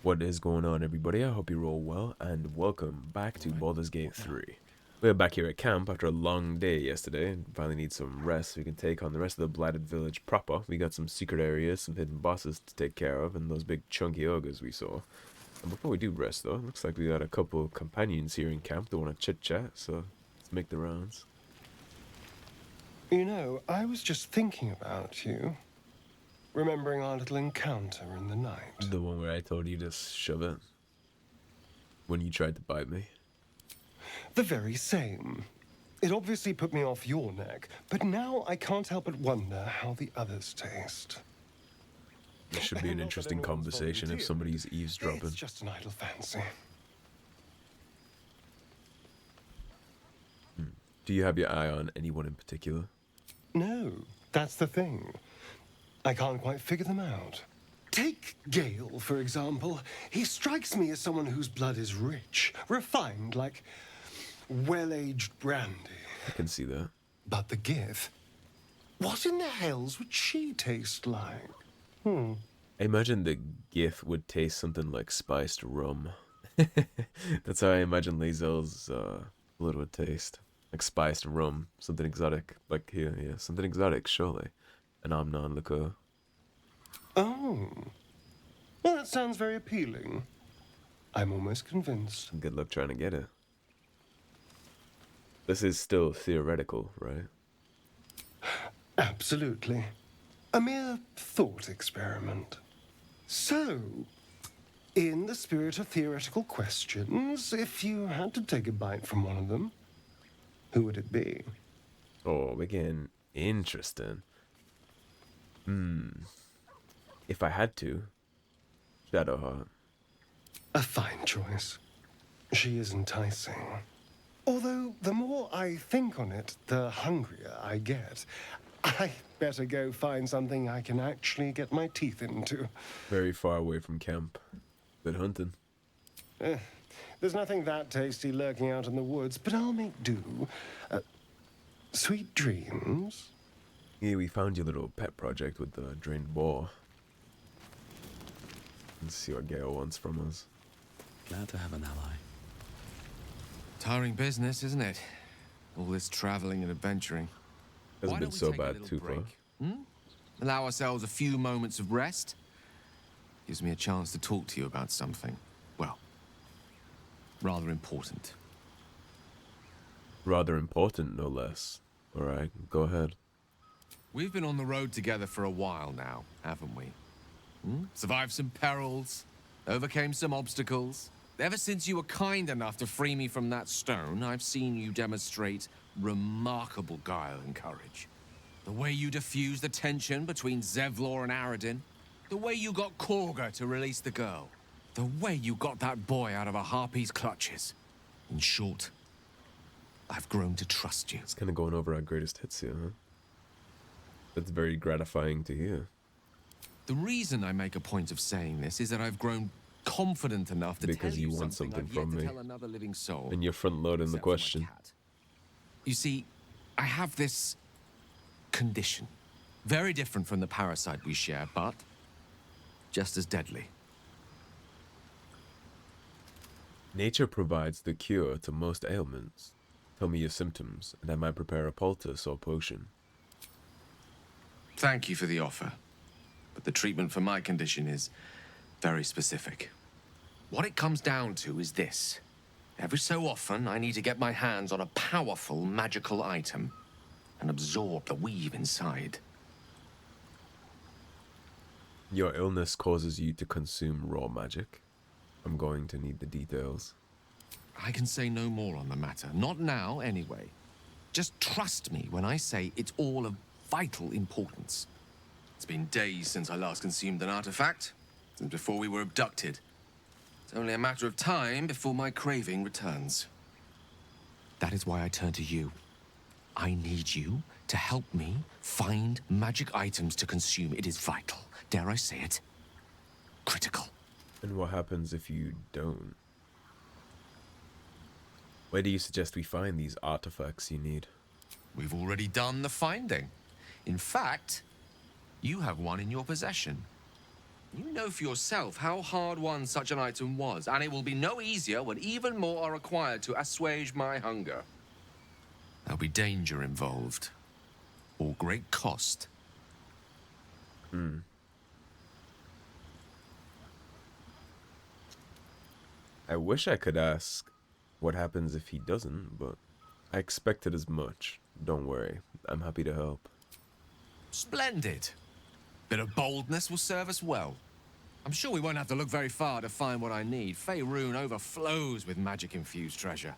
What is going on, everybody? I hope you're all well, and welcome back to Baldur's Gate 3. We're back here at camp after a long day yesterday, and finally need some rest so we can take on the rest of the Blighted Village proper. We got some secret areas, some hidden bosses to take care of, and those big chunky ogres we saw. And before we do rest, though, it looks like we got a couple of companions here in camp that want to chit-chat, so let's make the rounds. You know, I was just thinking about you. Remembering our little encounter in the night. The one where I told you to shove it when you tried to bite me. The very same. It obviously put me off your neck, but now I can't help but wonder how the others taste. This should be an interesting conversation if somebody's eavesdropping. It's just an idle fancy. Do you have your eye on anyone in particular? No, that's the thing. I can't quite figure them out. Take Gale, for example. He strikes me as someone whose blood is rich, refined, like well-aged brandy. I can see that. But the Gith, what in the hells would she taste like? I imagine the Gith would taste something like spiced rum. That's how I imagine Lae'zel's blood would taste. Like spiced rum, something exotic. Like here, yeah, something exotic, surely. An Amnon liqueur. Oh. Well, that sounds very appealing. I'm almost convinced. Good luck trying to get it. This is still theoretical, right? Absolutely. A mere thought experiment. So, in the spirit of theoretical questions, if you had to take a bite from one of them, who would it be? Oh, again, interesting. If I had to, Shadowheart. A fine choice. She is enticing. Although, the more I think on it, the hungrier I get. I better go find something I can actually get my teeth into. Very far away from camp. Good hunting. There's nothing that tasty lurking out in the woods, but I'll make do. Sweet dreams. Yeah, we found your little pet project with the drained boar. Let's see what Gale wants from us. Glad to have an ally. Tiring business, isn't it? All this traveling and adventuring. Hasn't been so bad too far. Allow ourselves a few moments of rest. Gives me a chance to talk to you about something, well, rather important. Rather important, no less. Alright, go ahead. We've been on the road together for a while now, haven't we? Survived some perils, overcame some obstacles. Ever since you were kind enough to free me from that stone, I've seen you demonstrate remarkable guile and courage. The way you diffused the tension between Zevlor and Aradin. The way you got Korga to release the girl. The way you got that boy out of a harpy's clutches. In short, I've grown to trust you. It's kind of going over our greatest hits here, huh? That's very gratifying to hear. The reason I make a point of saying this is that I've grown confident enough to Because tell you you want something something I've yet from to me. tell another living soul. And you're front-loading the except for my question. cat. You see, I have this condition. Very different from the parasite we share, but just as deadly. Nature provides the cure to most ailments. Tell me your symptoms, and I might prepare a poultice or potion. Thank you for the offer. But the treatment for my condition is very specific. What it comes down to is this. Every so often, I need to get my hands on a powerful magical item and absorb the weave inside. Your illness causes you to consume raw magic. I'm going to need the details. I can say no more on the matter. Not now, anyway. Just trust me when I say it's all of vital importance. It's been days since I last consumed an artifact, since before we were abducted. It's only a matter of time before my craving returns. That is why I turn to you. I need you to help me find magic items to consume. It is vital. Dare I say it? Critical. And what happens if you don't? Where do you suggest we find these artifacts you need? We've already done the finding. In fact, you have one in your possession. You know for yourself how hard-won such an item was, and it will be no easier when even more are required to assuage my hunger. There'll be danger involved, or great cost. I wish I could ask what happens if he doesn't, but I expected as much. Don't worry, I'm happy to help. Splendid. Bit of boldness will serve us well. I'm sure we won't have to look very far to find what I need. Faerûn overflows with magic-infused treasure.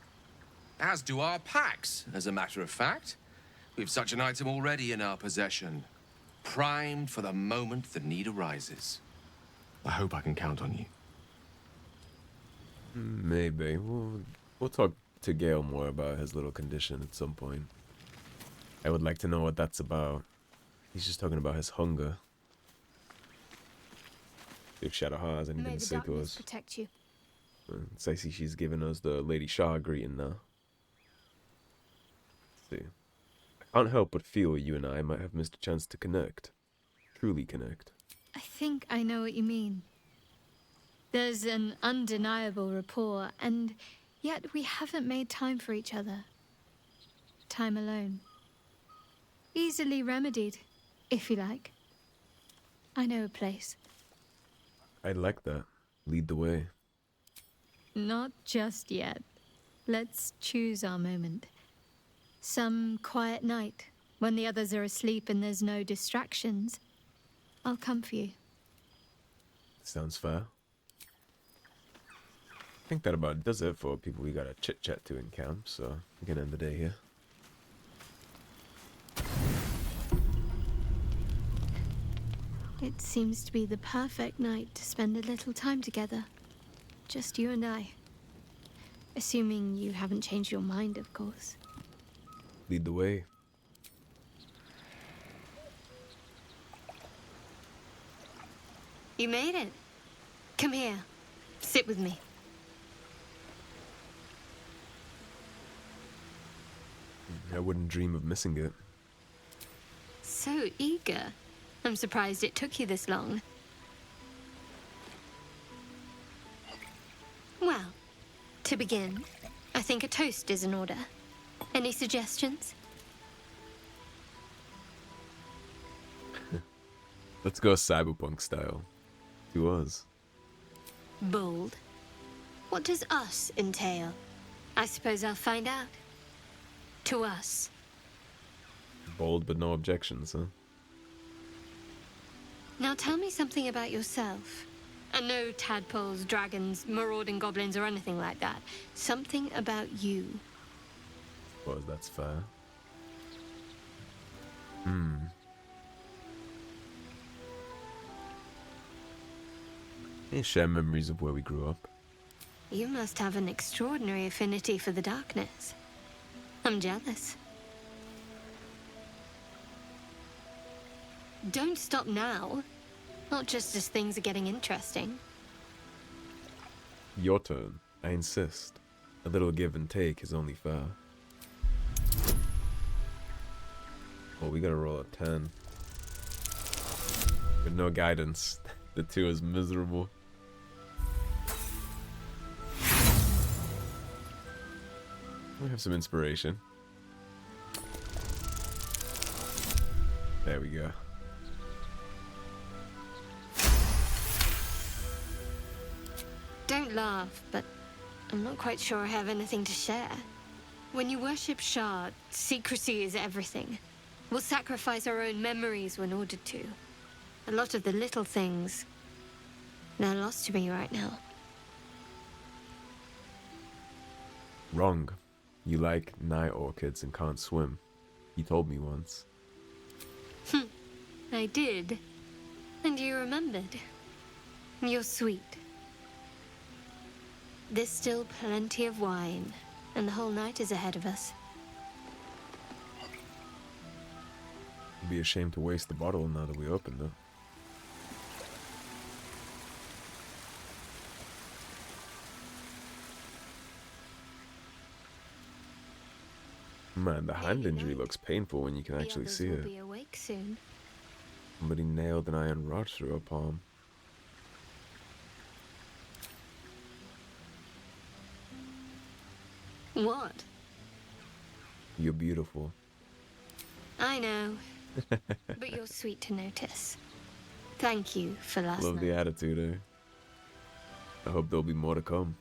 As do our packs, as a matter of fact. We've such an item already in our possession. Primed for the moment the need arises. I hope I can count on you. Maybe. We'll talk to Gale more about his little condition at some point. I would like to know what that's about. He's just talking about his hunger. If Shadowheart has anything May to the say to darkness us. protect you. So I see she's giving us the Lady Shah greeting now. Let's see. I can't help but feel you and I might have missed a chance to connect. Truly connect. I think I know what you mean. There's an undeniable rapport, and yet we haven't made time for each other. Time alone. Easily remedied, if you like. I know a place. I like that. Lead the way. Not just yet. Let's choose our moment. Some quiet night, when the others are asleep and there's no distractions, I'll come for you. Sounds fair. I think that about does it for people we gotta chit chat to in camp, so we can end the day here. It seems to be the perfect night to spend a little time together. Just you and I. Assuming you haven't changed your mind, of course. Lead the way. You made it. Come here. Sit with me. I wouldn't dream of missing it. So eager. I'm surprised it took you this long. Well, to begin, I think a toast is in order. Any suggestions? Let's go cyberpunk style. To us. Bold. What does us entail? I suppose I'll find out. To us. Bold but no objections, huh? Now tell me something about yourself. And no tadpoles, dragons, marauding goblins, or anything like that. Something about you. Suppose that's fair. Hey, share memories of where we grew up. You must have an extraordinary affinity for the darkness. I'm jealous. Don't stop now. Not just as things are getting interesting. Your turn. I insist. A little give and take is only fair. Well, we gotta roll a 10. With no guidance. The 2 is miserable. We have some inspiration. There we go. Don't laugh, but I'm not quite sure I have anything to share. When you worship Shard, secrecy is everything. We'll sacrifice our own memories when ordered to. A lot of the little things, they're lost to me right now. Wrong. You like night orchids and can't swim. You told me once. I did. And you remembered. You're sweet. There's still plenty of wine, and the whole night is ahead of us. It'd be a shame to waste the bottle now that we opened it. Man, the hand injury looks painful when you can actually see The it. others will be awake soon. Somebody nailed an iron rod through her palm. What? You're beautiful. I know. But you're sweet to notice. Thank you for last Love night. the attitude, eh? I hope there'll be more to come.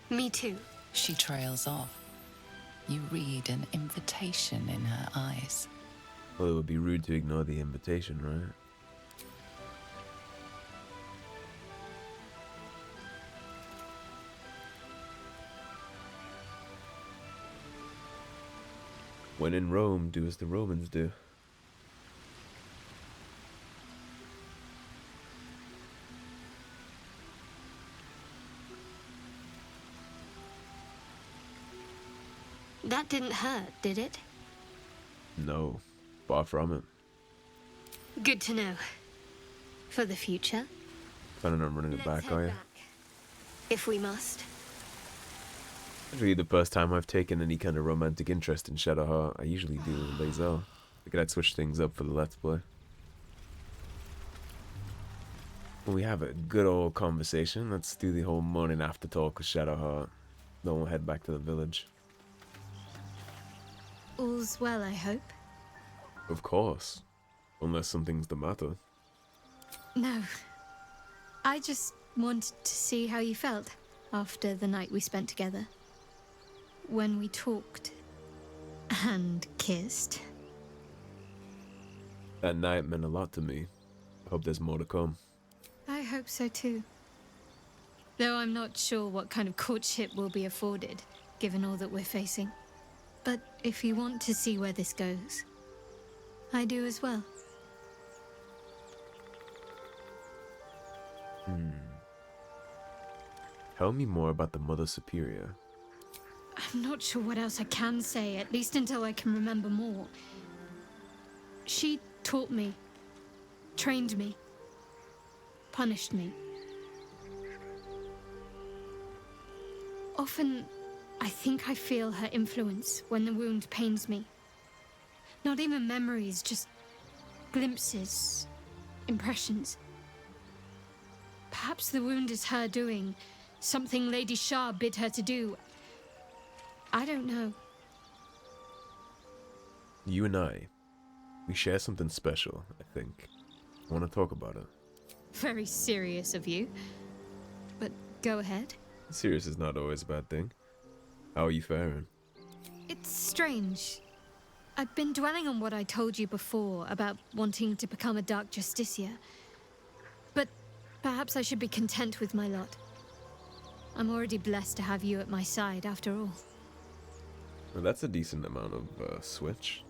Me too. She trails off. You read an invitation in her eyes. Well, it would be rude to ignore the invitation, right? When in Rome, do as the Romans do. That didn't hurt, did it? No, far from it. Good to know. For the future. Planning on running it Let's back, head are you? back. If we must. It's really the first time I've taken any kind of romantic interest in Shadowheart. I usually do in Lae'zel. Figured I'd switch things up for the Let's Play. When we have a good old conversation, let's do the whole morning after talk with Shadowheart. Then we'll head back to the village. All's well, I hope. Of course. Unless something's the matter. No. I just wanted to see how you felt after the night we spent together. When we talked and kissed. That night meant a lot to me. I hope there's more to come. I hope so too. Though I'm not sure what kind of courtship will be afforded, given all that we're facing. But if you want to see where this goes, I do as well. Tell me more about the Mother Superior. I'm not sure what else I can say, at least until I can remember more. She taught me, trained me, punished me. Often, I think I feel her influence when the wound pains me. Not even memories, just glimpses, impressions. Perhaps the wound is her doing, something Lady Shah bid her to do. I don't know. You and I, we share something special, I think. I want to talk about it. Very serious of you. But go ahead. Serious is not always a bad thing. How are you faring? It's strange. I've been dwelling on what I told you before about wanting to become a Dark Justiciar. But perhaps I should be content with my lot. I'm already blessed to have you at my side, after all. Well, that's a decent amount of switch.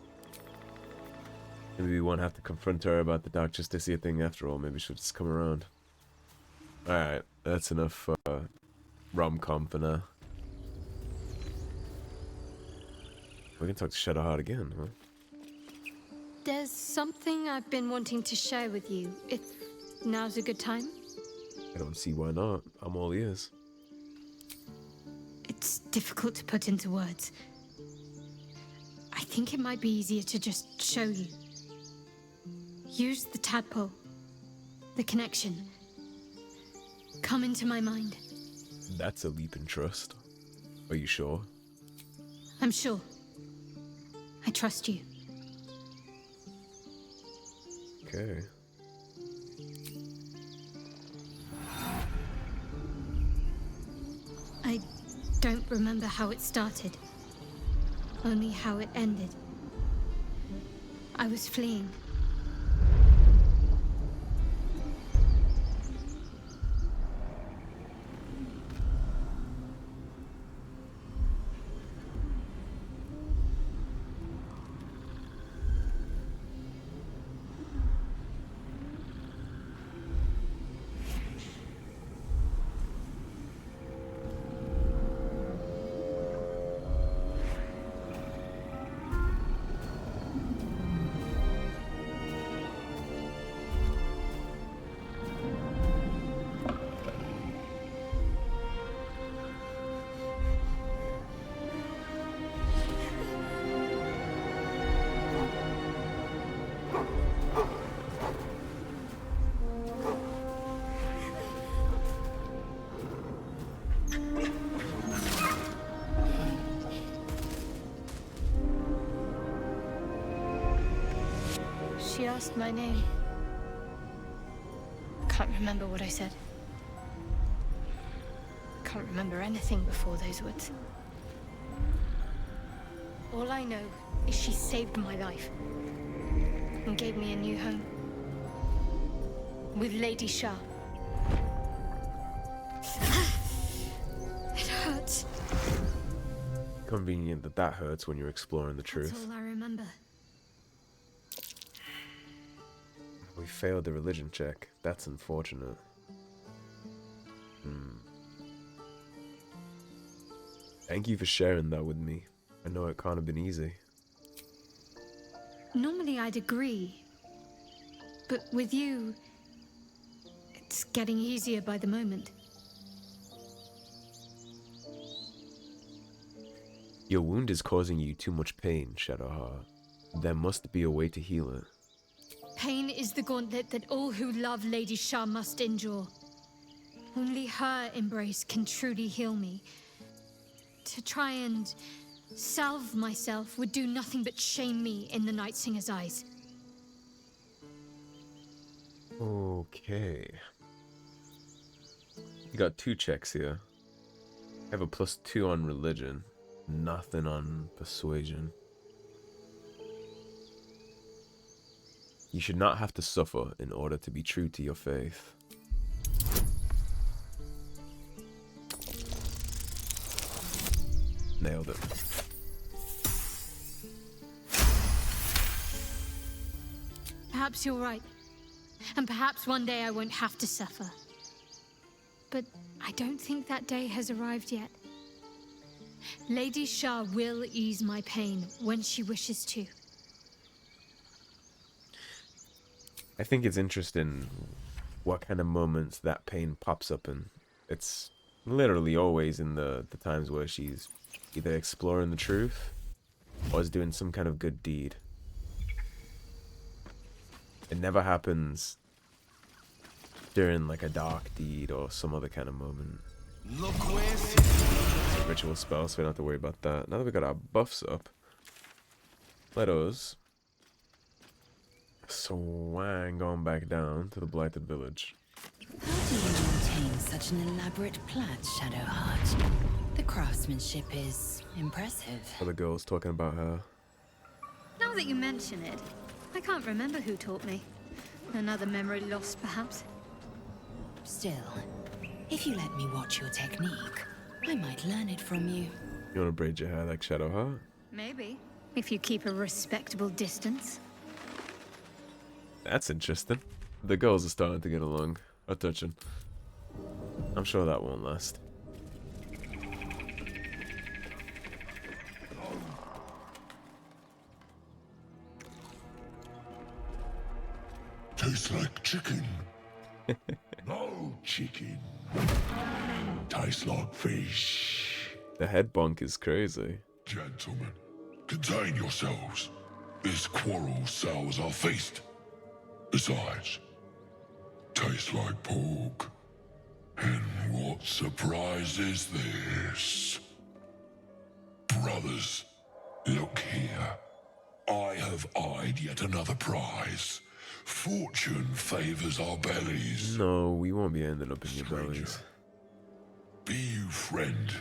Maybe we won't have to confront her about the Dark Justiciar thing after all. Maybe she'll just come around. Alright, that's enough rom-com for now. We can talk to Shadowheart again, huh? There's something I've been wanting to share with you, if now's a good time. I don't see why not. I'm all ears. It's difficult to put into words. I think it might be easier to just show you. Use the tadpole. The connection. Come into my mind. That's a leap in trust. Are you sure? I'm sure. I trust you. Okay. I don't remember how it started. Only how it ended. I was fleeing. asked my name. Can't remember what I said. Can't remember anything before those words. All I know is she saved my life and gave me a new home with Lady Shah. It hurts. Convenient that that hurts when you're exploring the truth. That's all I remember. We failed the religion check. That's unfortunate. Thank you for sharing that with me. I know it can't have been easy. Normally I'd agree, but with you, it's getting easier by the moment. Your wound is causing you too much pain, Shadowheart. There must be a way to heal it. Pain is the gauntlet that all who love Lady Shah must endure. Only her embrace can truly heal me. To try and salve myself would do nothing but shame me in the Night Singer's eyes. Okay. You got 2 checks here. I have a +2 on religion. Nothing on persuasion. You should not have to suffer in order to be true to your faith. Nailed it. Perhaps you're right. And perhaps one day I won't have to suffer. But I don't think that day has arrived yet. Lady Shah will ease my pain when she wishes to. I think it's interesting what kind of moments that pain pops up in. It's literally always in the times where she's either exploring the truth or is doing some kind of good deed. It never happens during like a dark deed or some other kind of moment. Look where It's a ritual spell, so we don't have to worry about that. Now that we got our buffs up, let us swang on back down to the Blighted Village. How do you maintain such an elaborate plait, Shadowheart? The craftsmanship is impressive. Other girls talking about her. Now that you mention it, I can't remember who taught me. Another memory lost, perhaps. Still, if you let me watch your technique, I might learn it from you. You want to braid your hair like Shadowheart? Maybe, if you keep a respectable distance. That's interesting. The girls are starting to get along. Or touching. I'm sure that won't last. Tastes like chicken. No chicken. Tastes like fish. The head bonk is crazy. Gentlemen, contain yourselves. This quarrel sours our feast. Besides, tastes like pork. And what surprise is this? Brothers, look here. I have eyed yet another prize. Fortune favors our bellies. No, we won't be ending up in your Stranger, bellies. be you friend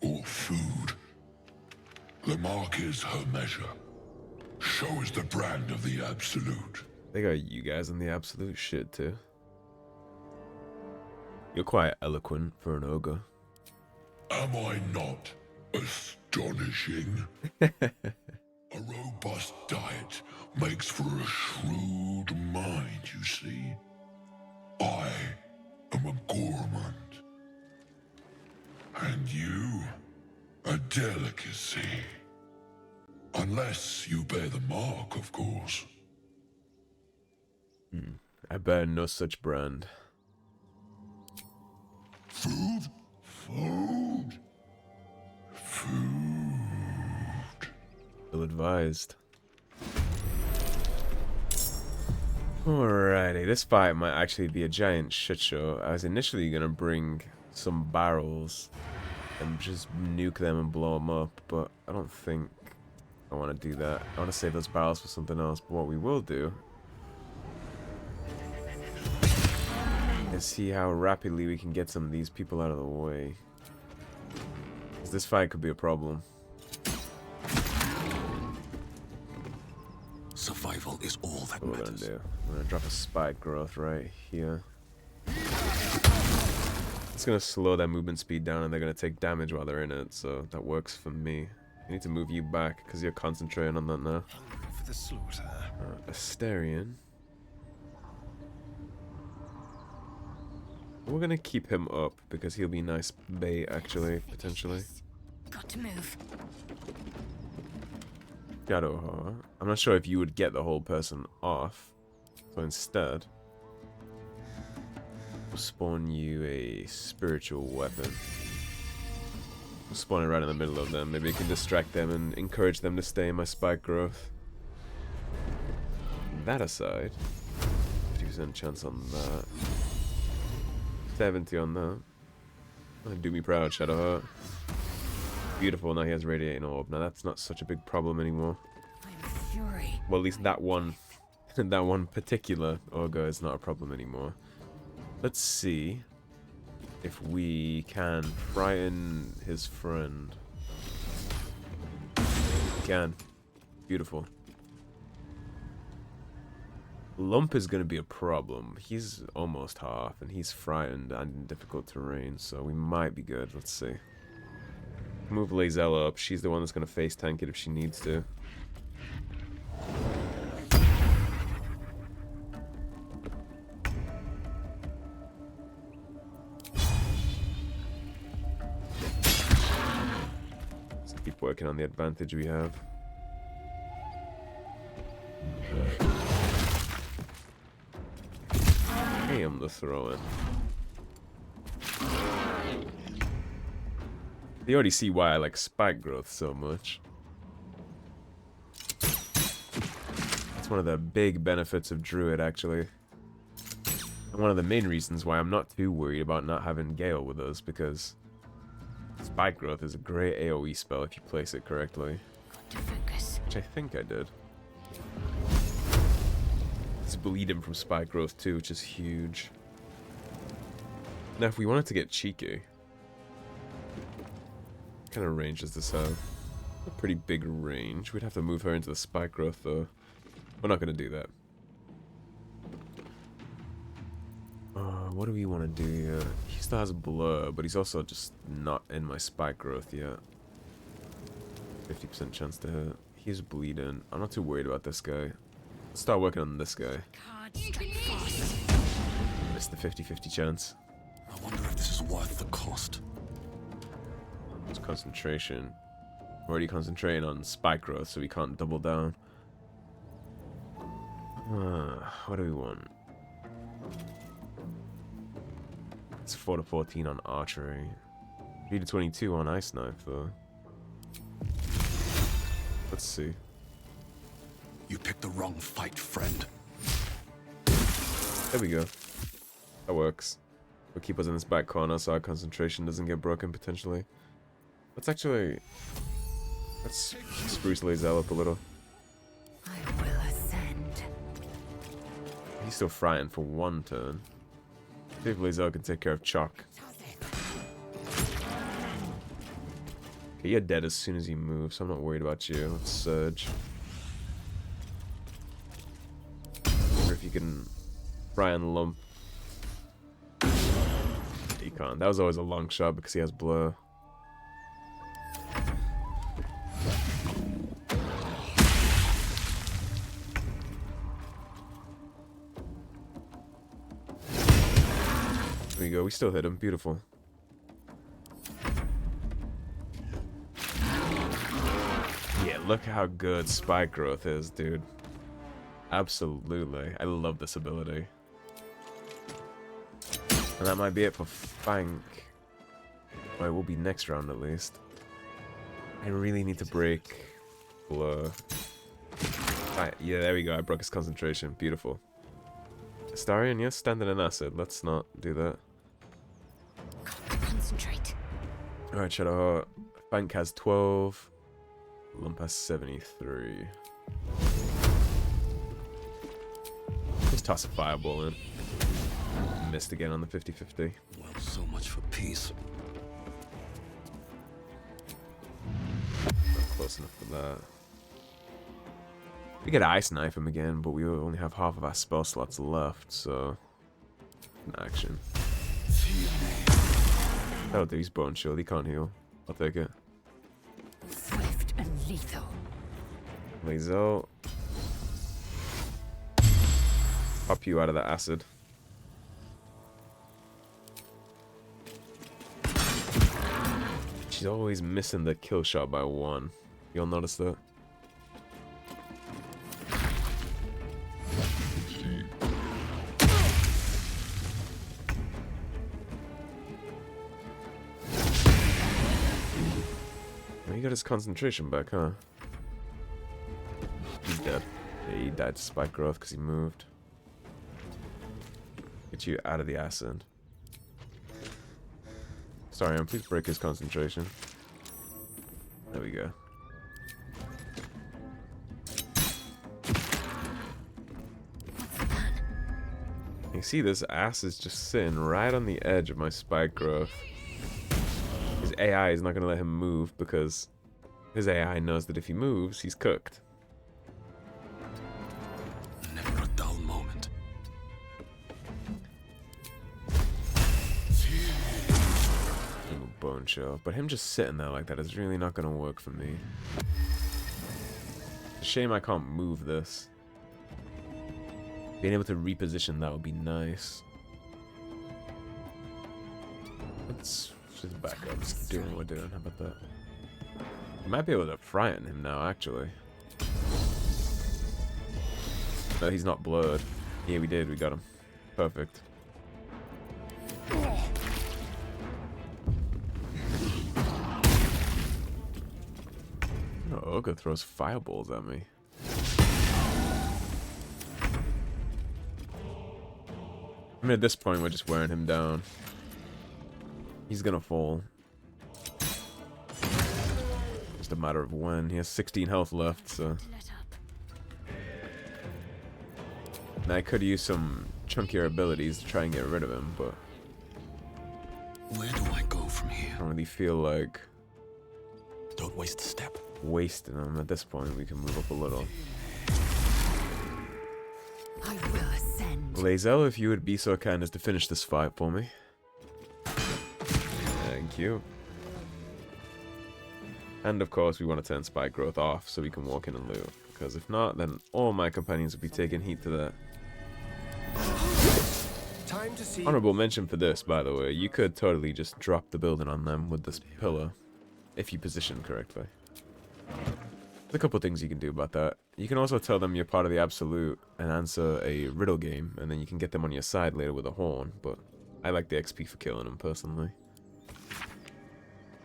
or food, the mark is her measure. Show is the brand of the absolute. They got you guys in the absolute shit too. You're quite eloquent for an ogre. Am I not astonishing? A robust diet makes for a shrewd mind, you see. I am a gourmand. And you, a delicacy. Unless you bear the mark, of course. I bear no such brand. Food? Food? Food. Ill advised. Alrighty, this fight might actually be a giant shit show. I was initially gonna bring some barrels and just nuke them and blow them up, but I don't think I want to do that. I want to save those barrels for something else. But what we will do to see how rapidly we can get some of these people out of the way. Because this fight could be a problem. Survival is all that What we're matters. gonna do? I'm gonna drop a spike growth right here. It's gonna slow their movement speed down, and they're gonna take damage while they're in it. So that works for me. I need to move you back because you're concentrating on that now. Hungry for the slaughter. Astarion. We're gonna keep him up because he'll be nice bait, actually, potentially. Got to move. Shadowheart. I'm not sure if you would get the whole person off. So instead, we'll spawn you a spiritual weapon. We'll spawn it right in the middle of them. Maybe it can distract them and encourage them to stay in my spike growth. That aside, 50% chance on that. 70 on that. Do me proud, Shadowheart. Beautiful, now he has Radiating Orb. Now that's not such a big problem anymore. I'm fury. Well, at least that one particular Ogre is not a problem anymore. Let's see if we can frighten his friend. We can. Beautiful. Lump is going to be a problem. He's almost half, and he's frightened and in difficult terrain, so we might be good. Let's see. Move Lazella up. She's the one that's going to face tank it if she needs to. Let's keep working on the advantage we have. Damn the throw-in. You already see why I like spike growth so much. That's one of the big benefits of Druid, actually. And one of the main reasons why I'm not too worried about not having Gale with us, because spike growth is a great AoE spell if you place it correctly. Got to focus. Which I think I did. It's bleeding from spike growth too, which is huge. Now if we wanted to get cheeky, what kind of range does this have? A pretty big range. We'd have to move her into the spike growth though. We're not going to do that. What do we want to do here? He still has blur, but he's also just not in my spike growth yet. 50% chance to hit. He's bleeding. I'm not too worried about this guy. Let's start working on this guy. Card strike fast. Missed the 50-50 chance. I wonder if this is worth the cost. It's concentration. We're already concentrating on spike growth, so we can't double down. What do we want? It's 4 to 14 on archery. 3 to 22 on ice knife, though. Let's see. You picked the wrong fight, friend. There we go. That works. We'll keep us in this back corner so our concentration doesn't get broken potentially. Let's spruce Lazelle up a little. I will ascend. He's still frightened for one turn. See if Lazelle can take care of Chalk. Okay, you're dead as soon as you move, so I'm not worried about you. Let's surge. Wonder if you can fry and lump. You can't. That was always a long shot because he has blur. There we go. We still hit him. Beautiful. Yeah, look how good spike growth is, dude. Absolutely. I love this ability. And that might be it for Fank. Well, it will be next round at least. I really need to break blur. Right, yeah, there we go. I broke his concentration. Beautiful. Astarion, yes, standing in acid. Let's not do that. Concentrate. Alright, Shadowheart. Fank has 12. Lump has 73. Just toss a fireball in. missed again on the 50-50. Well, so much for peace. Not close enough for that. We could ice knife him again, but we only have half of our spell slots left, so an action. That'll do. He's bone shield. He can't heal. I'll take it. Swift and lethal. Lays out. Pop you out of the acid. She's always missing the kill shot by 1. You'll notice that. He got his concentration back, huh? He's dead. Yeah, he died to spike growth because he moved. Get you out of the acid. Astarion, please break his concentration. There we go. You see, this ass is just sitting right on the edge of my spike growth. His AI is not going to let him move because his AI knows that if he moves, he's cooked. Never a dull moment. Bone show, but him just sitting there like that is really not going to work for me. It's a shame I can't move this. Being able to reposition that would be nice. Let's just back up, just doing what we're doing. How about that? We might be able to frighten him now, actually. No, he's not blurred. Yeah, we did. We got him. Perfect. Oh, Ogre throws fireballs at me. I mean, at this point, we're just wearing him down. He's gonna fall. Just a matter of when. He has 16 health left, so... Now, I could use some chunkier abilities to try and get rid of him, but... Where do I go from here? I don't really feel like Don't waste a step. wasting him. At this point, we can move up a little. I will ascend. Lazel, if you would be so kind as to finish this fight for me. Thank you. And of course, we want to turn spike growth off so we can walk in and loot. Because if not, then all my companions will be taking heat to that. Time to see. Honorable mention for this, by the way. You could totally just drop the building on them with this pillar. If you position correctly. There's a couple things you can do about that. You can also tell them you're part of the Absolute and answer a riddle game, and then you can get them on your side later with a horn, but I like the XP for killing them, personally.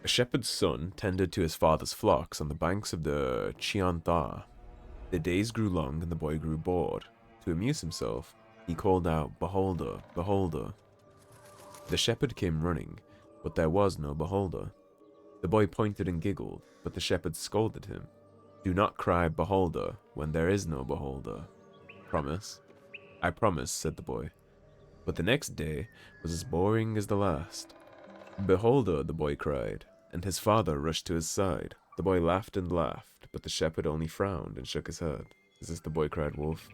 A shepherd's son tended to his father's flocks on the banks of the Chiantha. The days grew long and the boy grew bored. To amuse himself, he called out, "Beholder, beholder." The shepherd came running, but there was no beholder. The boy pointed and giggled, but the shepherd scolded him. "Do not cry, beholder, when there is no beholder." "Promise?" "I promise," said the boy. But the next day was as boring as the last. "Beholder," the boy cried, and his father rushed to his side. The boy laughed and laughed, but the shepherd only frowned and shook his head. "Is this the boy?" cried Wolf.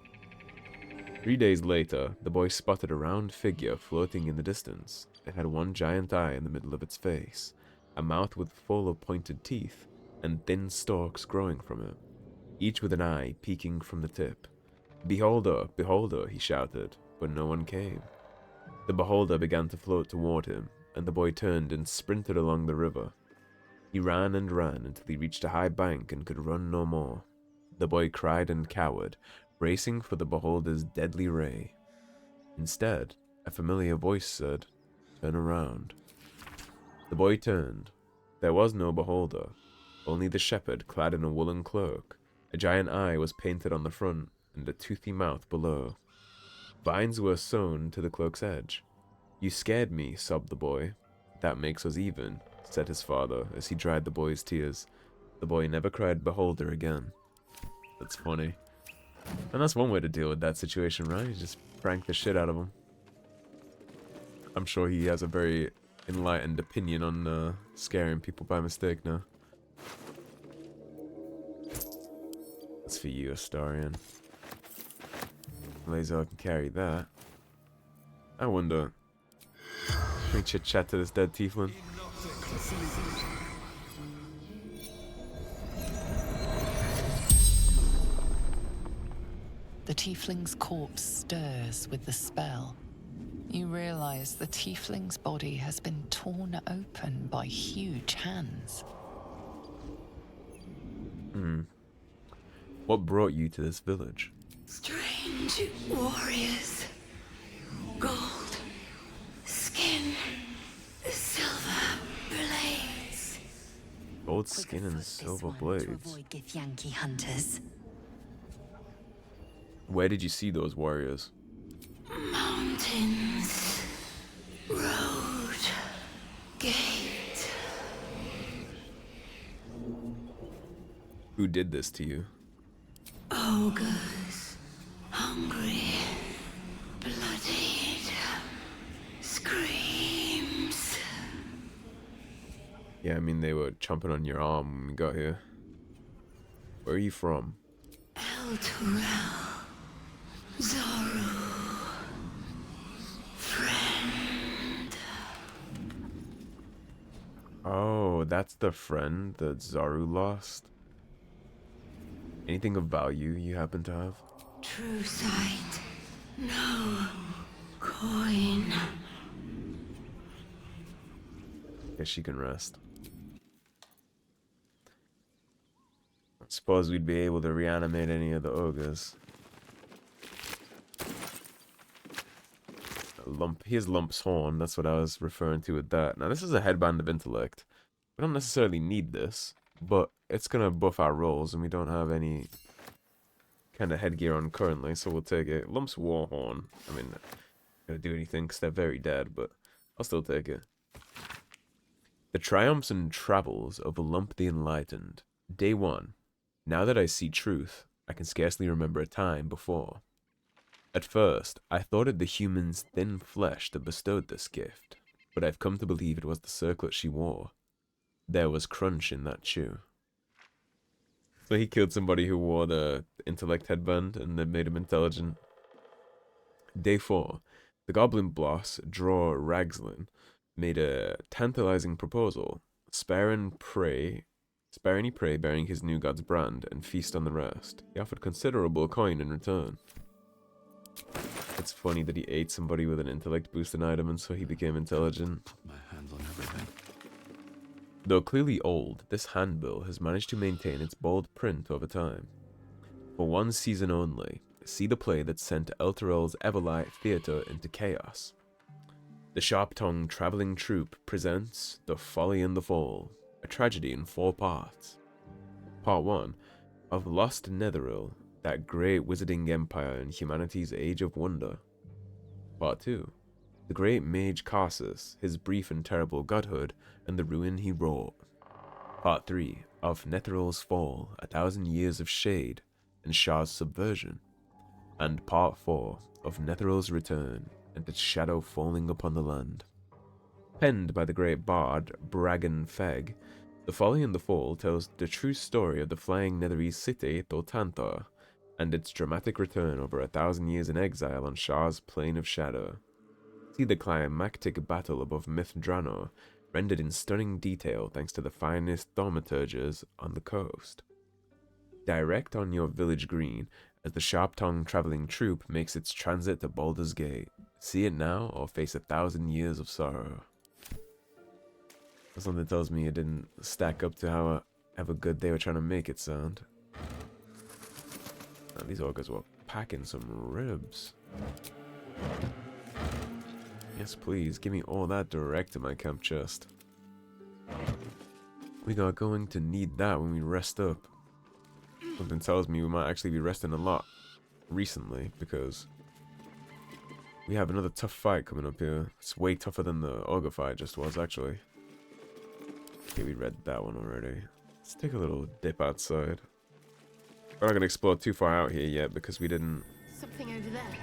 3 days later, the boy spotted a round figure floating in the distance. It had one giant eye in the middle of its face, a mouth with full of pointed teeth, and thin stalks growing from it, each with an eye peeking from the tip. "Beholder, beholder," he shouted, but no one came. The beholder began to float toward him, and the boy turned and sprinted along the river. He ran and ran until he reached a high bank and could run no more. The boy cried and cowered, bracing for the beholder's deadly ray. Instead, a familiar voice said, "Turn around." The boy turned. There was no beholder, only the shepherd clad in a woolen cloak. A giant eye was painted on the front, and a toothy mouth below. Vines were sewn to the cloak's edge. "You scared me," sobbed the boy. "That makes us even," said his father as he dried the boy's tears. The boy never cried beholder again. That's funny. And that's one way to deal with that situation, right? You just prank the shit out of him. I'm sure he has a very enlightened opinion on scaring people by mistake now. That's for you, Astarion. Laser can carry that. I wonder. Can we chit chat to this dead tiefling? The tiefling's corpse stirs with the spell. You realize the tiefling's body has been torn open by huge hands. What brought you to this village? Strange warriors. Gold. Skin. Silver blades. Gold skin and silver blades. To avoid Githyanki hunters. Where did you see those warriors? Mountains. Road. Gate. Who did this to you? Ogres. Hungry. Bloodied. Screams. Yeah, I mean, they were chomping on your arm when we got here. Where are you from? El Turel. Zaru. Friend. Oh, that's the friend that Zaru lost? Anything of value you happen to have? True sight. No coin. Guess she can rest. I suppose we'd be able to reanimate any of the ogres. Here's Lump's horn, that's what I was referring to with that. Now this is a headband of intellect. We don't necessarily need this, but it's gonna buff our rolls and we don't have any kind of headgear on currently, so we'll take it. Lump's war horn. I mean, not gonna do anything because they're very dead, but I'll still take it. The triumphs and travels of Lump the Enlightened. Day 1. Now that I see truth, I can scarcely remember a time before. At first, I thought it the human's thin flesh that bestowed this gift, but I've come to believe it was the circlet she wore. There was crunch in that chew. So he killed somebody who wore the intellect headband and then made him intelligent. Day 4. The goblin boss, Draw Ragslin, made a tantalizing proposal. Spare any prey bearing his new god's brand and feast on the rest. He offered considerable coin in return. It's funny that he ate somebody with an intellect boosting item and so he became intelligent. My hands on everything. Though clearly old, this handbill has managed to maintain its bold print over time. For one season only, see the play that sent Elturel's Everlight Theatre into chaos. The sharp-tongued traveling troupe presents The Folly and the Fall, a tragedy in 4 parts. Part 1, of Lost Netheril, that great wizarding empire in humanity's age of wonder. Part 2, the great mage Karsus, his brief and terrible godhood, and the ruin he wrought. Part 3, of Netheril's fall, 1,000 years of shade, and Shah's subversion. And Part 4, of Netheril's return, and its shadow falling upon the land. Penned by the great bard Bragan Feg, The Folly and the Fall tells the true story of the flying Netherese city Toltanthar, and its dramatic return over 1,000 years in exile on Shah's Plane of Shadow. See the climactic battle above Myth Drano, rendered in stunning detail thanks to the finest thaumaturges on the coast. Direct on your village green as the sharp-tongued traveling troupe makes its transit to Baldur's Gate. See it now or face 1,000 years of sorrow. Something tells me it didn't stack up to however good they were trying to make it sound. Now, these ogres were packing some ribs. Yes, please, give me all that direct to my camp chest. We are going to need that when we rest up. Something tells me we might actually be resting a lot recently because we have another tough fight coming up here. It's way tougher than the ogre fight just was, actually. Okay, we read that one already. Let's take a little dip outside. We're not going to explore too far out here yet because we didn't Something over there.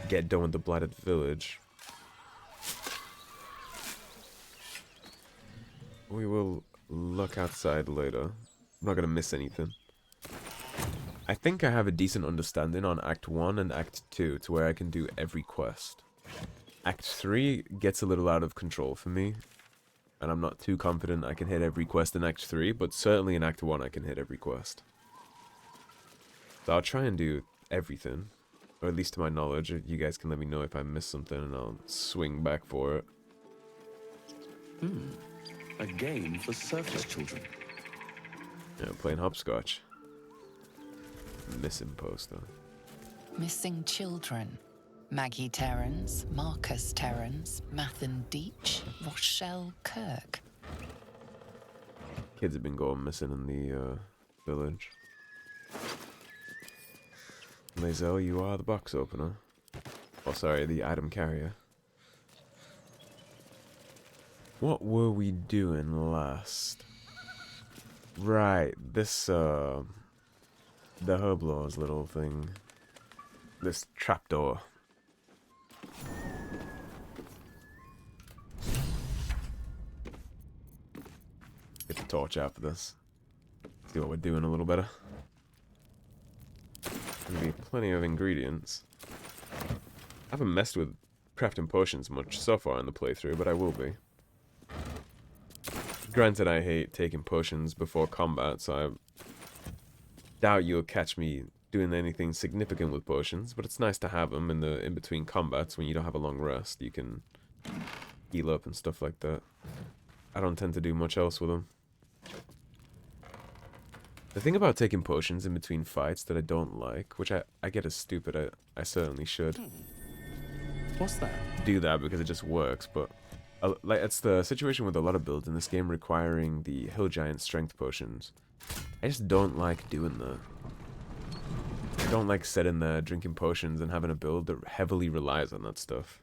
get done with the Blighted Village. We will look outside later. I'm not gonna miss anything. I think I have a decent understanding on Act 1 and Act 2 to where I can do every quest. Act 3 gets a little out of control for me, and I'm not too confident I can hit every quest in Act 3, but certainly in Act 1 I can hit every quest. So I'll try and do everything, or at least to my knowledge. You guys can let me know if I miss something and I'll swing back for it. A game for surface children. Yeah, playing hopscotch. Missing poster. Missing children. Maggie Terrans, Marcus Terrans, Mathan Deach, Rochelle Kirk. Kids have been going missing in the village. Lae'zel, you are the box opener. Oh, sorry, the item carrier. What were we doing last? Right, this, the Herblaw's little thing. This trapdoor. Get the torch out for this. See what we're doing a little better. Gonna be plenty of ingredients. I haven't messed with crafting potions much so far in the playthrough, but I will be. Granted, I hate taking potions before combat, so I doubt you'll catch me doing anything significant with potions, but it's nice to have them in between combats when you don't have a long rest. You can heal up and stuff like that. I don't tend to do much else with them. The thing about taking potions in between fights that I don't like, which I get is stupid, I certainly should. What's that? Do that because it just works, but like it's the situation with a lot of builds in this game requiring the Hill Giant strength potions. I just don't like doing that. I don't like sitting there drinking potions and having a build that heavily relies on that stuff.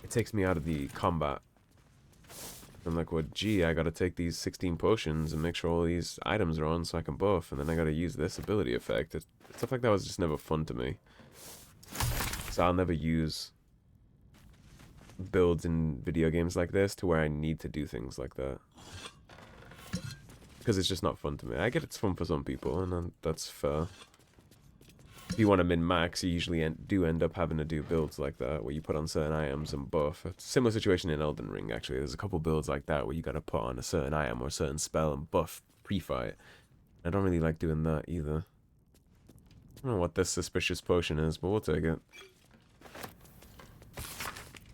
It takes me out of the combat. I'm like, well, gee, I gotta take these 16 potions and make sure all these items are on so I can buff, and then I gotta use this ability effect. Stuff like that was just never fun to me. So I'll never use builds in video games like this to where I need to do things like that. Because it's just not fun to me. I get it's fun for some people, and then that's fair. If you want to min-max, you usually do end up having to do builds like that, where you put on certain items and buff. It's a similar situation in Elden Ring, actually. There's a couple builds like that where you gotta put on a certain item or a certain spell and buff pre-fight. I don't really like doing that either. I don't know what this suspicious potion is, but we'll take it.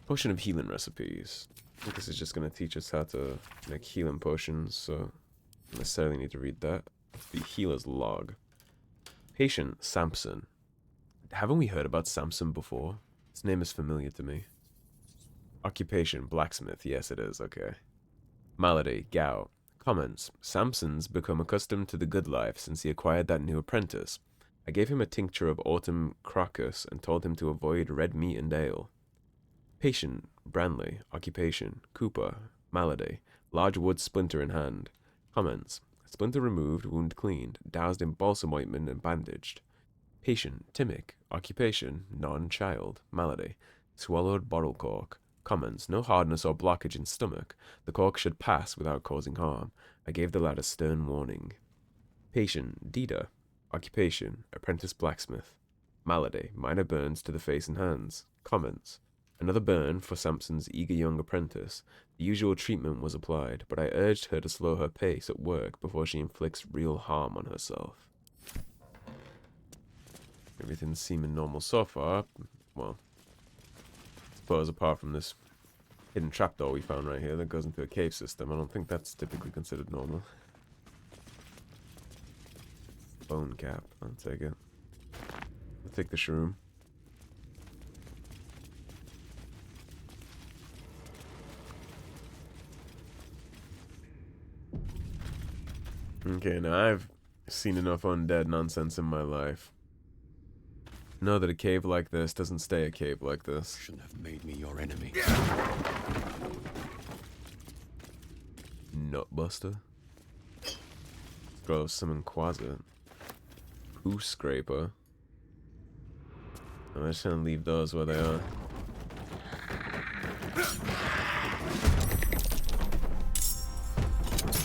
Potion of healing recipes. I think this is just going to teach us how to make healing potions, so I don't necessarily need to read that. The healer's log. Patient Samson. Haven't we heard about Samson before? His name is familiar to me. Occupation blacksmith. Yes, it is. Okay. Malady Gao. Comments. Samson's become accustomed to the good life since he acquired that new apprentice. I gave him a tincture of autumn crocus and told him to avoid red meat and ale. Patient, Branley, Occupation, Cooper, Malady, large wood splinter in hand. Comments. Splinter removed, wound cleaned, doused in balsam ointment and bandaged. Patient, Timic, Occupation, non-child, Malady, swallowed bottle cork. Comments. No hardness or blockage in stomach. The cork should pass without causing harm. I gave the lad a stern warning. Patient, Dida, Occupation, apprentice blacksmith. Malady, minor burns to the face and hands. Comments. Another burn for Samson's eager young apprentice. The usual treatment was applied, but I urged her to slow her pace at work before she inflicts real harm on herself. Everything's seeming normal so far. Well, I suppose apart from this hidden trapdoor we found right here that goes into a cave system, I don't think that's typically considered normal. Bone cap, I'll take it. I'll take the shroom. Okay, now I've seen enough undead nonsense in my life. Know that a cave like this doesn't stay a cave like this. Shouldn't have made me your enemy. Nutbuster. Gross, summon Quasit. Poo Scraper. I'm just gonna leave those where they are.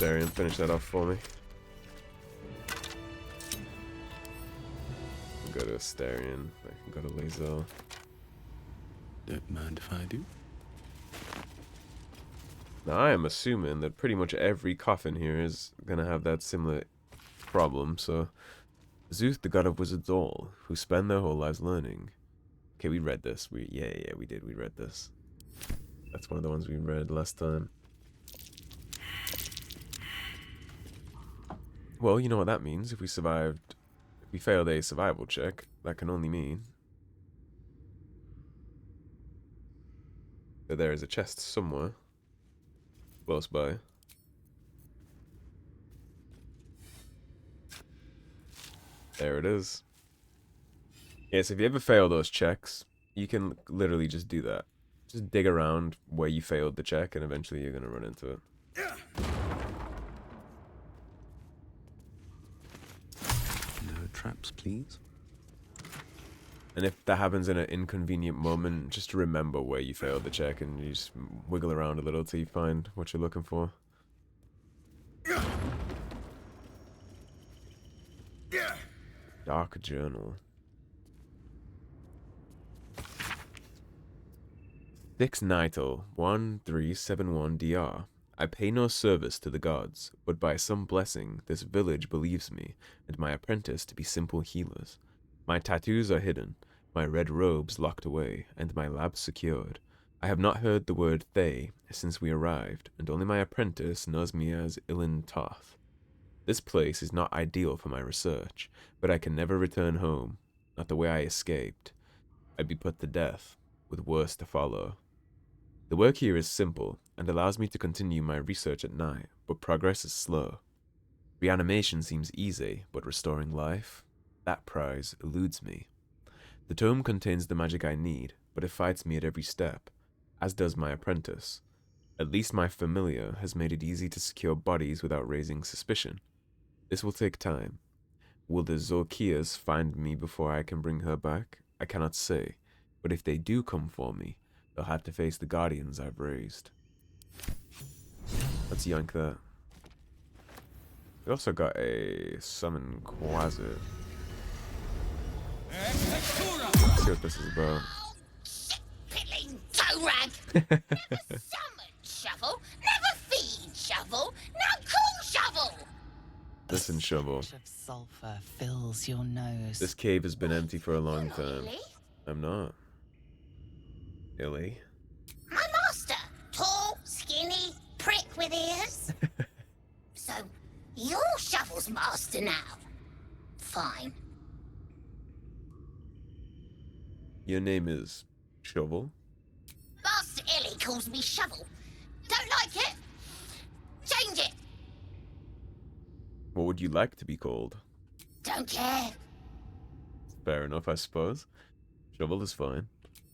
Astarion finish that off for me. Go to Astarion. I can go to Lae'zel. Don't mind if I do. Now, I am assuming that pretty much every coffin here is going to have that similar problem, so... Zeus, the god of wizards all, who spend their whole lives learning. Okay, we read this. Yeah, we did. We read this. That's one of the ones we read last time. Well, you know what that means. If we failed a survival check, that can only mean that there is a chest somewhere close by. There it is. Yes, if you ever fail those checks, you can literally just do that. Just dig around where you failed the check, and eventually you're going to run into it. No traps, please. And if that happens in an inconvenient moment, just remember where you failed the check, and you just wiggle around a little till you find what you're looking for. Dark Journal. 6 Naito 1371 DR. I pay no service to the gods, but by some blessing this village believes me and my apprentice to be simple healers. My tattoos are hidden, my red robes locked away, and my lab secured. I have not heard the word Thay since we arrived, and only my apprentice knows me as Ilin Toth. This place is not ideal for my research, but I can never return home, not the way I escaped. I'd be put to death, with worse to follow. The work here is simple, and allows me to continue my research at night, but progress is slow. Reanimation seems easy, but restoring life? That prize eludes me. The tome contains the magic I need, but it fights me at every step, as does my apprentice. At least my familiar has made it easy to secure bodies without raising suspicion. This will take time. Will the Zorkias find me before I can bring her back? I cannot say, but if they do come for me, they'll have to face the guardians I've raised. Let's yank that. We also got a summon Quasar. Let's see what this is about. Shit-pilling toe rag! Never summon shovel, never feed shovel, now call shovel! Listen, shovel. A of sulfur fills your nose. This cave has been empty for a long You're not time. Illy. I'm not. Illy? My master, tall, skinny, prick with ears. So, you're shovel's master now. Fine. Your name is Shovel? Master Illy calls me shovel. Don't like it? Change it. What would you like to be called? Don't care. Fair enough, I suppose. Shovel is fine.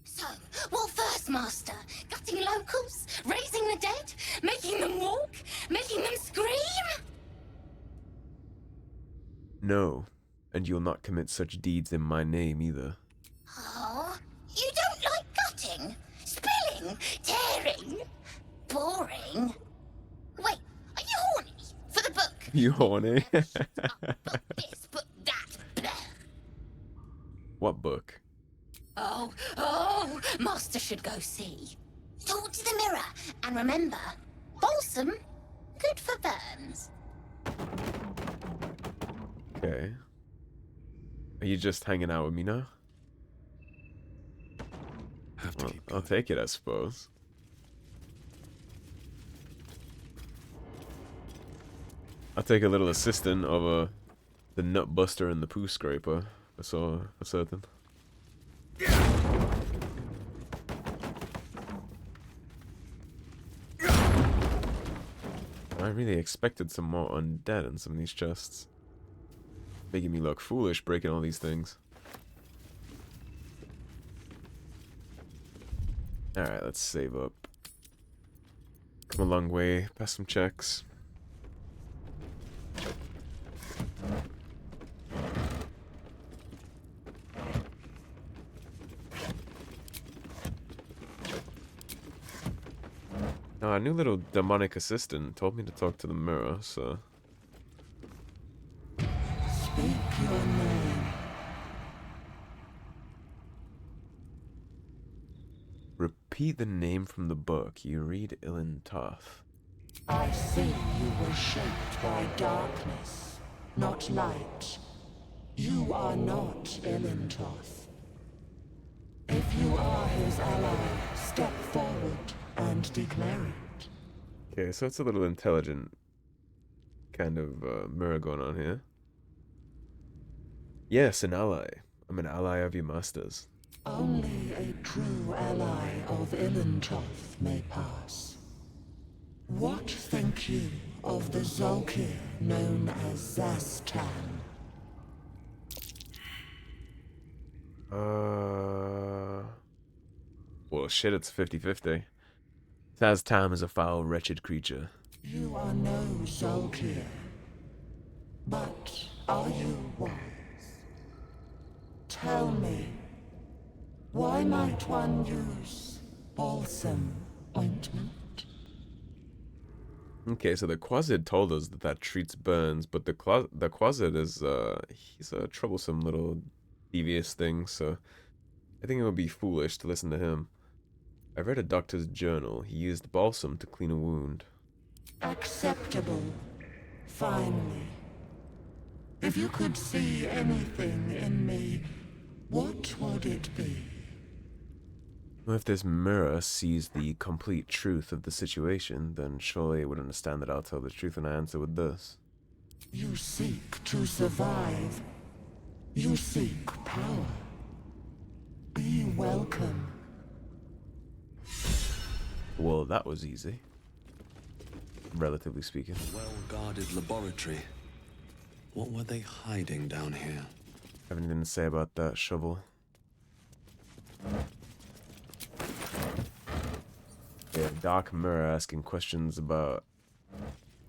So, what first, master? Gutting locals? Raising the dead? Making them walk? Making them scream? No, and you'll not commit such deeds in my name either. Oh, you don't like gutting? Spilling? Tearing? Boring? Wait, are you horny? For the book? You horny? Book this, book that. Blah. What book? Oh, master should go see. Talk to the mirror, and remember, balsam, good for burns. Okay. Are you just hanging out with me now? Have to Well, keep I'll going. take it, I suppose. I'll take a little assistant over the nut buster and the poo scraper for certain. I really expected some more undead in some of these chests. Making me look foolish breaking all these things. Alright, let's save up. Come a long way, pass some checks. Our new little demonic assistant told me to talk to the mirror, so... Speak your name. Repeat the name from the book. You read Ilin Toth. I see you were shaped by darkness, not light. You are not Ilintoth. If you are his ally, step forward and declare it. Okay, so it's a little intelligent kind of mirror going on here. Yes, an ally. I'm an ally of your masters. Only a true ally of Ilintoth may pass. What think you of the Zolkir known as Zastan? Well, shit, it's 50-50. Tam is a foul, wretched creature. You are no Zolkir, but are you wise? Tell me, why might one use balsam ointment? Okay, so the Quasid told us that treats burns, but the Quasid is, he's a troublesome little devious thing, so I think it would be foolish to listen to him. I read a doctor's journal. He used balsam to clean a wound. Acceptable. Finally. If you could see anything in me, what would it be? If this mirror sees the complete truth of the situation, then surely it would understand that I'll tell the truth and I answer with this. You seek to survive. You seek power. Be welcome. Well, that was easy. Relatively speaking. A well-guarded laboratory. What were they hiding down here? Have anything to say about that, Shovel? Yeah, Dark Mirror asking questions about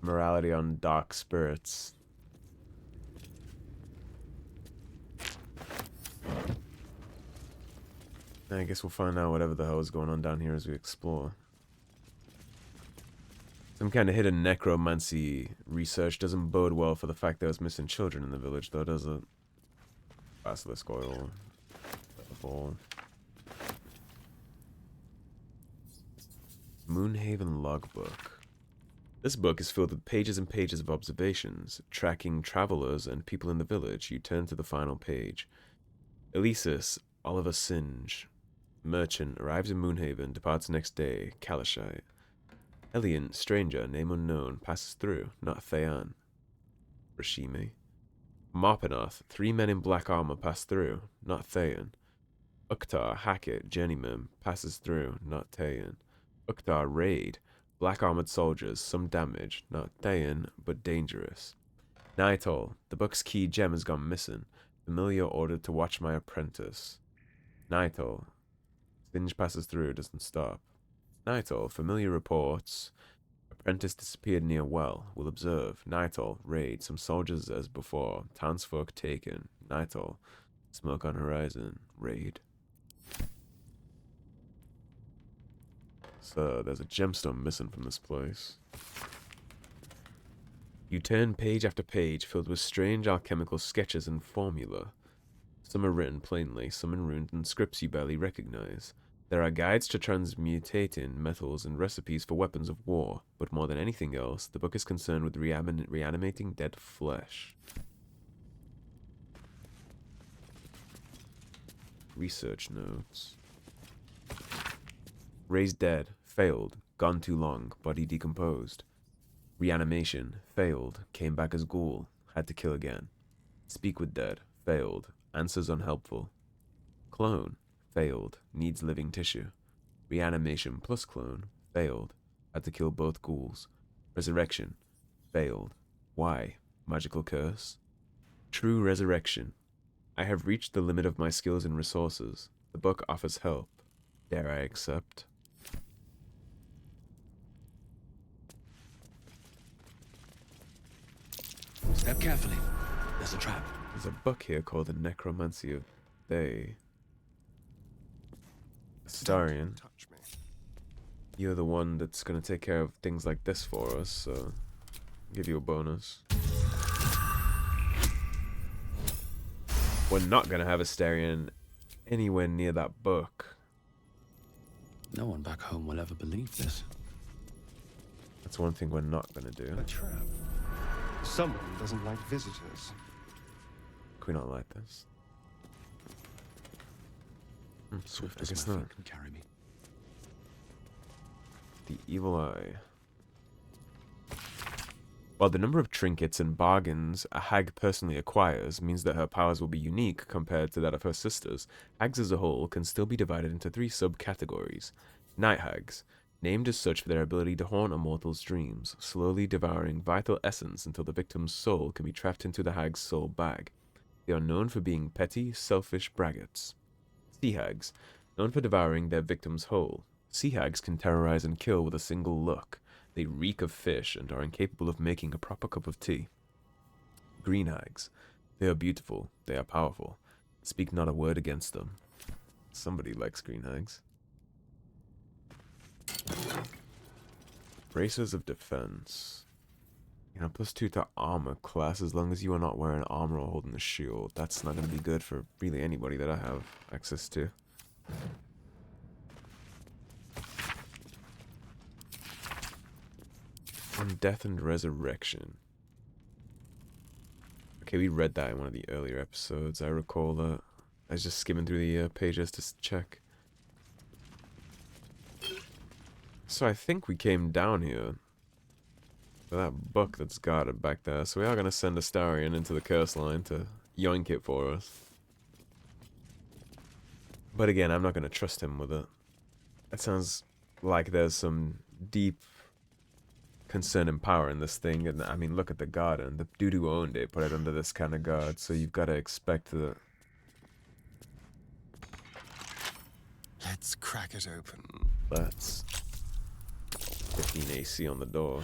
morality on dark spirits. I guess we'll find out whatever the hell is going on down here as we explore. Some kind of hidden necromancy research doesn't bode well for the fact there was missing children in the village, though, does it? Basilisk oil. Ball. Moonhaven Logbook. This book is filled with pages and pages of observations, tracking travelers and people in the village. You turn to the final page. Elisis, Oliver Singe. Merchant, arrives in Moonhaven, departs next day, Kalashite. Elian, stranger, name unknown, passes through, not Thean. Rashimi. Marpenoth, 3 men in black armor pass through, not Thean. Uktar, Hackett, journeyman, passes through, not Thean. Uktar, raid, black armored soldiers, some damage, not Thean, but dangerous. Nightall, the book's key gem has gone missing. Familiar ordered to watch my apprentice. Nightall, Singe passes through, doesn't stop. Nightall, familiar reports. Apprentice disappeared near well. Will observe. Nightall, raid. Some soldiers as before. Townsfolk taken. Nightall, smoke on horizon. Raid. So there's a gemstone missing from this place. You turn page after page filled with strange alchemical sketches and formula. Some are written plainly, some in runes and scripts you barely recognize. There are guides to transmutating metals and recipes for weapons of war, but more than anything else, the book is concerned with reanimating dead flesh. Research notes. Raised dead, failed, gone too long, body decomposed. Reanimation, failed, came back as ghoul, had to kill again. Speak with dead, failed, answers unhelpful. Clone, failed, needs living tissue. Reanimation plus clone, failed, had to kill both ghouls. Resurrection, failed. Why? Magical curse? True resurrection. I have reached the limit of my skills and resources. The book offers help. Dare I accept? Step carefully. There's a trap. There's a book here called The Necromancy of They. Astarion. Touch me. you're the one that's gonna take care of things like this for us, so give you a bonus. We're not gonna have Astarion anywhere near that book. No one back home will ever believe this. That's one thing we're not gonna do. A trap. Someone doesn't like visitors. Can we not like this? Swift I as guess my not. feet can carry me. The Evil Eye. While the number of trinkets and bargains a hag personally acquires means that her powers will be unique compared to that of her sisters, hags as a whole can still be divided into 3 subcategories. Night hags, named as such for their ability to haunt a mortal's dreams, slowly devouring vital essence until the victim's soul can be trapped into the hag's soul bag. They are known for being petty, selfish braggarts. Sea hags, known for devouring their victims whole. Sea hags can terrorize and kill with a single look. They reek of fish and are incapable of making a proper cup of tea. Green hags. They are beautiful. They are powerful. Speak not a word against them. Somebody likes green hags. Bracers of defense. You know, +2 to armor class as long as you are not wearing armor or holding a shield. That's not going to be good for really anybody that I have access to. On Death and Resurrection. Okay, we read that in one of the earlier episodes. I recall that. I was just skimming through the pages to check. So I think we came down here for that book that's guarded back there. So we are going to send Astarion into the curse line to yoink it for us. But again, I'm not going to trust him with it. That sounds like there's some deep concern and power in this thing. And I mean, look at the garden. The dude who owned it put it under this kind of guard. So you've got to expect that. Let's crack it open. Let's. 15 AC on the door.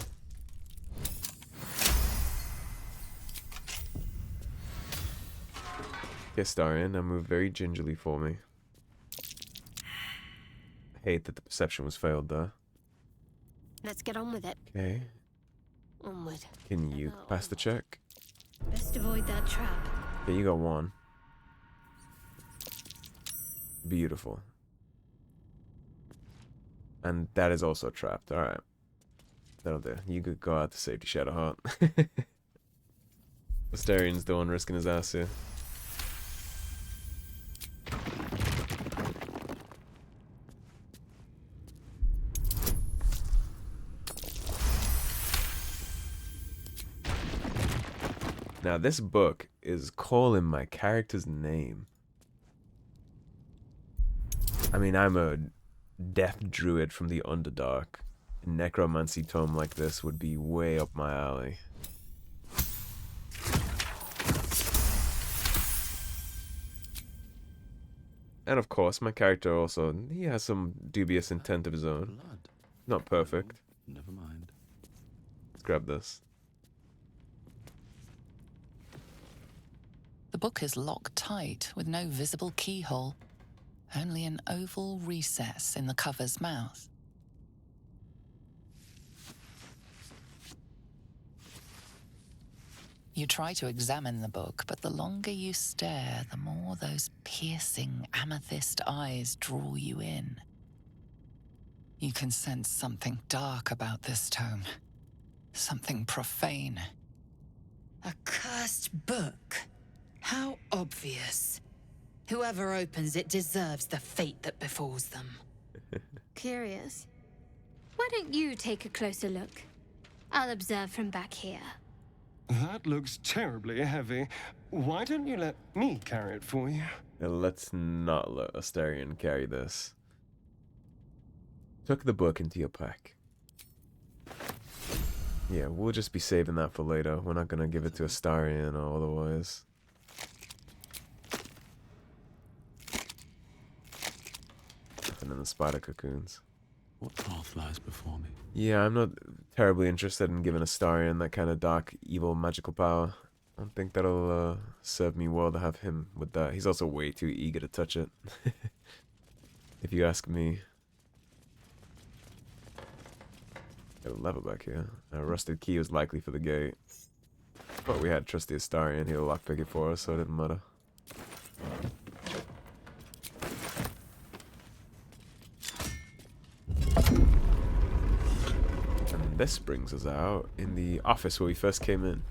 Okay, Astarion, now move very gingerly for me. I hate that the perception was failed there. Let's get on with it. Okay. Onward. Can you pass the check? Best avoid that trap. Okay, you got 1. Beautiful. And that is also trapped. Alright. That'll do. You could go out to safety, Shadowheart. Astarion's the one risking his ass here. Now this book is calling my character's name. I mean, I'm a death druid from the Underdark. A necromancy tome like this would be way up my alley. And of course, my character also, he has some dubious intent of his own. Not perfect. Never mind. Let's grab this. The book is locked tight with no visible keyhole, only an oval recess in the cover's mouth. You try to examine the book, but the longer you stare, the more those piercing amethyst eyes draw you in. You can sense something dark about this tome, something profane. A cursed book? How obvious. Whoever opens it deserves the fate that befalls them. Curious. Why don't you take a closer look? I'll observe from back here. That looks terribly heavy. Why don't you let me carry it for you? Let's not let Astarion carry this. Tuck the book into your pack. Yeah, we'll just be saving that for later. We're not gonna give it to Astarion or otherwise. Nothing in the spider cocoons. What path lies before me? Yeah, I'm not terribly interested in giving Astarion that kind of dark, evil, magical power. I don't think that'll serve me well to have him with that. He's also way too eager to touch it. If you ask me. Got a lever back here. A rusted key was likely for the gate. But we had trusty Astarion, he'll lockpick it for us, so it didn't matter. And this brings us out in the office where we first came in.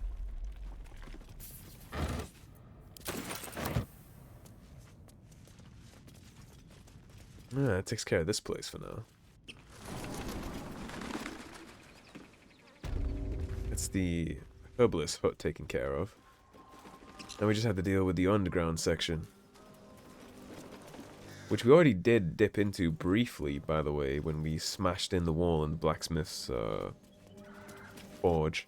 Yeah, that takes care of this place for now. It's the herbalist hut taken care of. Now we just had to deal with the underground section. Which we already did dip into briefly, by the way, when we smashed in the wall in the blacksmith's forge.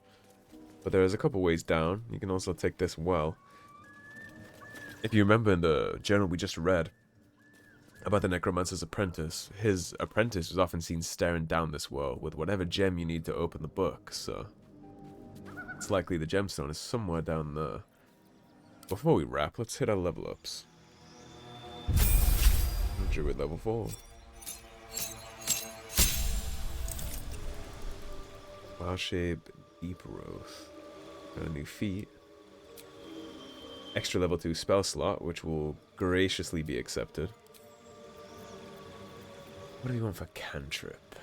But there's a couple ways down. You can also take this well. If you remember in the journal we just read about the necromancer's apprentice, his apprentice was often seen staring down this well with whatever gem you need to open the book, so it's likely the gemstone is somewhere down there. Before we wrap, let's hit our level ups. Druid level 4. Wild shape, deep growth. Got a new feat. Extra level 2 spell slot, which will graciously be accepted. What do we want for cantrip?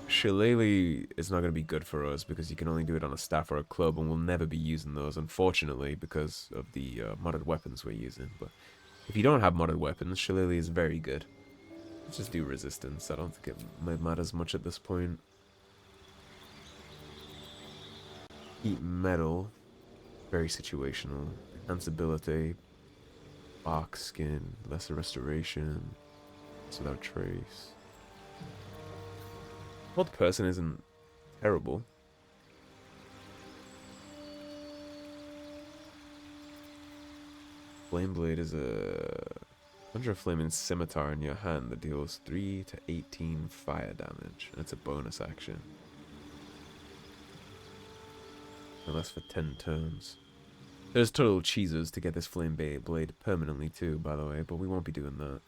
Shillelagh is not going to be good for us because you can only do it on a staff or a club, and we'll never be using those, unfortunately, because of the modded weapons we're using. But if you don't have modded weapons, Shillelagh is very good. Let's just do resistance. I don't think it matters much at this point. Heat metal. Very situational. Enhanceability. Bark skin. Lesser restoration. It's without trace. Odd person isn't terrible. Flame Blade is a conjure a flaming scimitar in your hand that deals 3 to 18 fire damage. And it's a bonus action. And that's for 10 turns. There's total cheeses to get this Flame Blade permanently too, by the way, but we won't be doing that.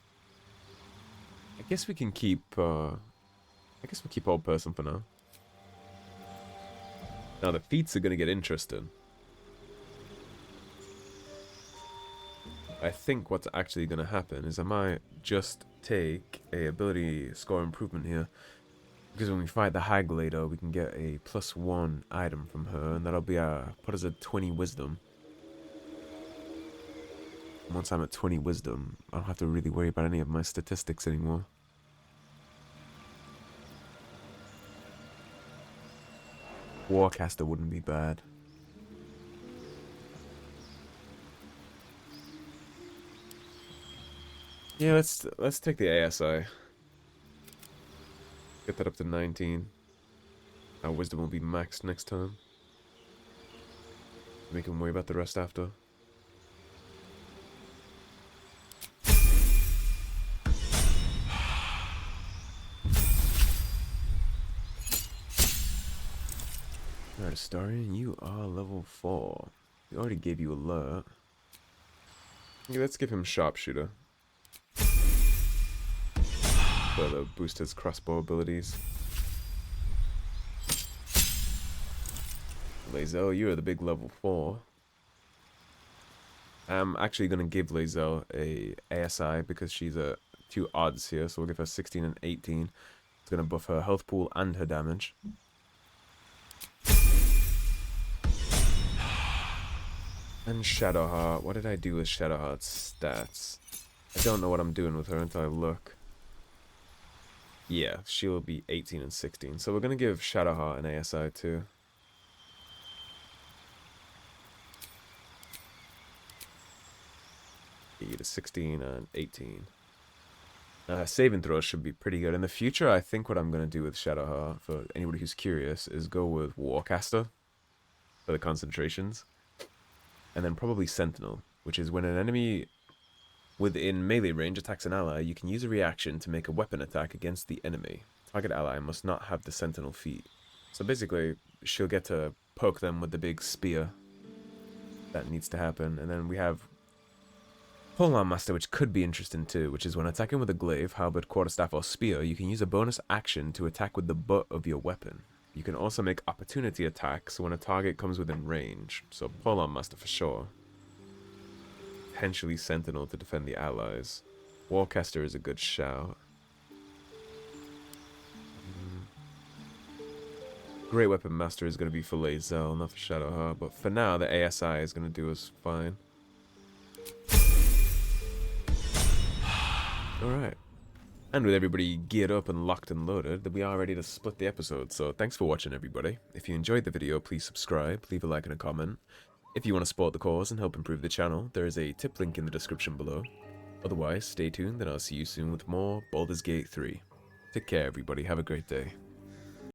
I guess we can keep, we'll keep Old Person for now. Now the feats are going to get interesting. I think what's actually going to happen is I might just take a ability score improvement here. Because when we fight the hag later, we can get a +1 item from her, and that'll be put us at 20 wisdom. And once I'm at 20 wisdom, I don't have to really worry about any of my statistics anymore. Warcaster wouldn't be bad. Yeah, let's take the ASI. Get that up to 19. Our wisdom will be maxed next time. We can worry about the rest after. Alright, Astarion, you are level 4. We already gave you alert. Okay, let's give him sharpshooter. Further boost his crossbow abilities. Lae'zel, you are the big level 4. I'm actually going to give Lae'zel a ASI because she's a 2 odds here, so we'll give her 16 and 18. It's going to buff her health pool and her damage. And Shadowheart. What did I do with Shadowheart's stats? I don't know what I'm doing with her until I look. Yeah, she will be 18 and 16. So we're going to give Shadowheart an ASI too. Get to 16 and 18. Saving throws should be pretty good. In the future, I think what I'm going to do with Shadowheart, for anybody who's curious, is go with Warcaster for the concentrations. And then probably Sentinel, which is when an enemy within melee range attacks an ally, you can use a reaction to make a weapon attack against the enemy. Target ally must not have the Sentinel feat. So basically, she'll get to poke them with the big spear. That needs to happen. And then we have Polearm Master, which could be interesting too, which is when attacking with a glaive, halberd, quarterstaff, or spear, you can use a bonus action to attack with the butt of your weapon. You can also make opportunity attacks when a target comes within range, so Polearm Master for sure. Potentially Sentinel to defend the allies. Warcaster is a good shout. Great Weapon Master is going to be for Lae'zel, not for Shadowheart, but for now the ASI is going to do us fine. Alright. And with everybody geared up and locked and loaded, we are ready to split the episode. So thanks for watching, everybody. If you enjoyed the video, please subscribe, leave a like and a comment. If you want to support the cause and help improve the channel, there is a tip link in the description below. Otherwise, stay tuned and I'll see you soon with more Baldur's Gate 3. Take care, everybody. Have a great day.